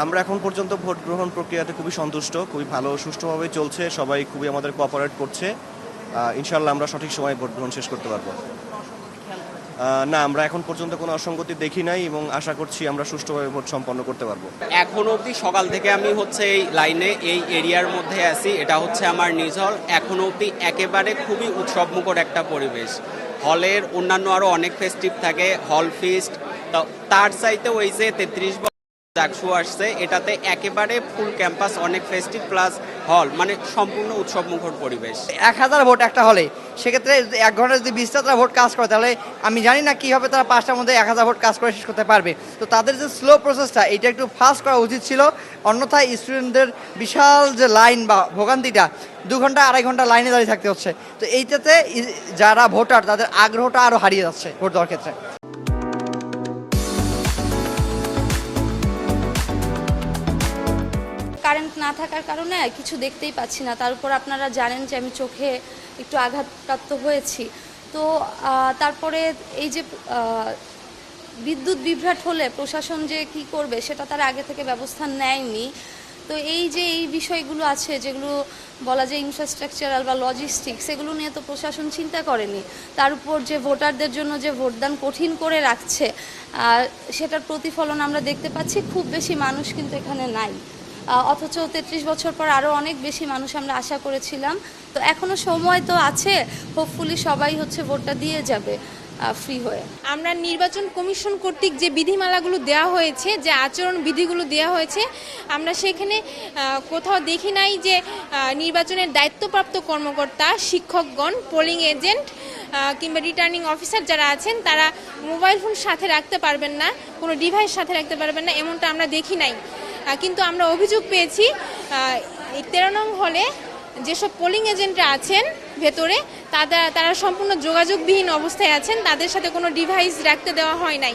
আমরা এখন পর্যন্ত ভোট গ্রহণ প্রক্রিয়াতে খুবই সন্তুষ্ট, খুবই ভালো সুষ্ঠুভাবে চলছে, সবাই খুবই আমাদের কোঅপারেট করছে। ইনশাআল্লাহ আমরা সঠিক সময়ে ভোট গ্রহণ শেষ করতে পারবো। না, আমরা এখন পর্যন্ত কোনো অসঙ্গতি দেখি নাই এবং আশা করছি আমরা সুষ্ঠুভাবে ভোট সম্পন্ন করতে পারবো। এখন অবধি সকাল থেকে আমি এই লাইনে এই এরিয়ার মধ্যে আছি, এটা হচ্ছে আমার নিজ হল। এখন অবধি একেবারে খুবই উৎসবমুখর একটা পরিবেশ। হলের অন্যান্য আরও অনেক ফেস্টিভ থাকে, হল ফিস্ট, তার চাইতে ওই যে 33 ডাকসু আসছে, এটাতে একেবারে ফুল ক্যাম্পাস, অনেক ফেস্টিভ প্লাস হল, মানে সম্পূর্ণ উৎসবমুখর পরিবেশ। 1000 ভোট একটা হলে, সেক্ষেত্রে 1 ঘন্টা যদি 20টা ভোট কাজ করে, তাহলে আমি জানি না কীভাবে তারা 5টার মধ্যে 1000 ভোট কাজ করে শেষ করতে পারবে। তো তাদের যে স্লো প্রসেসটা, এটা একটু ফাস্ট করা উচিত ছিল। অন্যথায় স্টুডেন্টদের বিশাল যে লাইন বা ভোগান্তিটা, 2 ঘন্টা 2.5 ঘন্টা লাইনে দাঁড়িয়ে থাকতে হচ্ছে। তো এইটাতে যারা ভোটার, তাদের আগ্রহটা আরও হারিয়ে যাচ্ছে ভোট দেওয়ার ক্ষেত্রে। কারেন্ট না থাকার কারণে কিছু দেখতেই পাচ্ছি না। তার উপর আপনারা জানেন যে আমি চোখে একটু আঘাতপ্রাপ্ত হয়েছি। তো তারপরে এই যে বিদ্যুৎ বিভ্রাট হলে প্রশাসন যে কি করবে সেটা তারা আগে থেকে ব্যবস্থা নেয়নি। তো এই যে এই বিষয়গুলো আছে, যেগুলো বলা যায় ইনফ্রাস্ট্রাকচারাল বা লজিস্টিক্স, সেগুলো নিয়ে তো প্রশাসন চিন্তা করেনি। তার উপর যে ভোটারদের জন্য যে ভোটদান কঠিন করে রাখছে, সেটার প্রতিফলন আমরা দেখতে পাচ্ছি। খুব বেশি মানুষ কিন্তু এখানে নাই, অথচ 33 বছর পর আরও অনেক বেশি মানুষ আমরা আশা করেছিলাম। তো এখনও সময় তো আছে, হোপফুলি সবাই ভোটটা দিয়ে যাবে ফ্রি হয়ে। আমরা নির্বাচন কমিশন কর্তৃক যে বিধিমালাগুলো দেওয়া হয়েছে, যে আচরণ বিধিগুলো দেওয়া হয়েছে, আমরা সেখানে কোথাও দেখি নাই যে নির্বাচনের দায়িত্বপ্রাপ্ত কর্মকর্তা, শিক্ষকগণ, পোলিং এজেন্ট কিংবা রিটার্নিং অফিসার যারা আছেন, তারা মোবাইল ফোন সাথে রাখতে পারবেন না, কোনো ডিভাইস সাথে রাখতে পারবেন না, এমনটা আমরা দেখি নাই। কিন্তু আমরা অভিযোগ পেয়েছি 13 নং হলে যেসব পোলিং এজেন্টরা আছেন ভেতরে, তারা সম্পূর্ণ যোগাযোগবিহীন অবস্থায় আছেন, তাদের সাথে কোনো ডিভাইস রাখতে দেওয়া হয় নাই।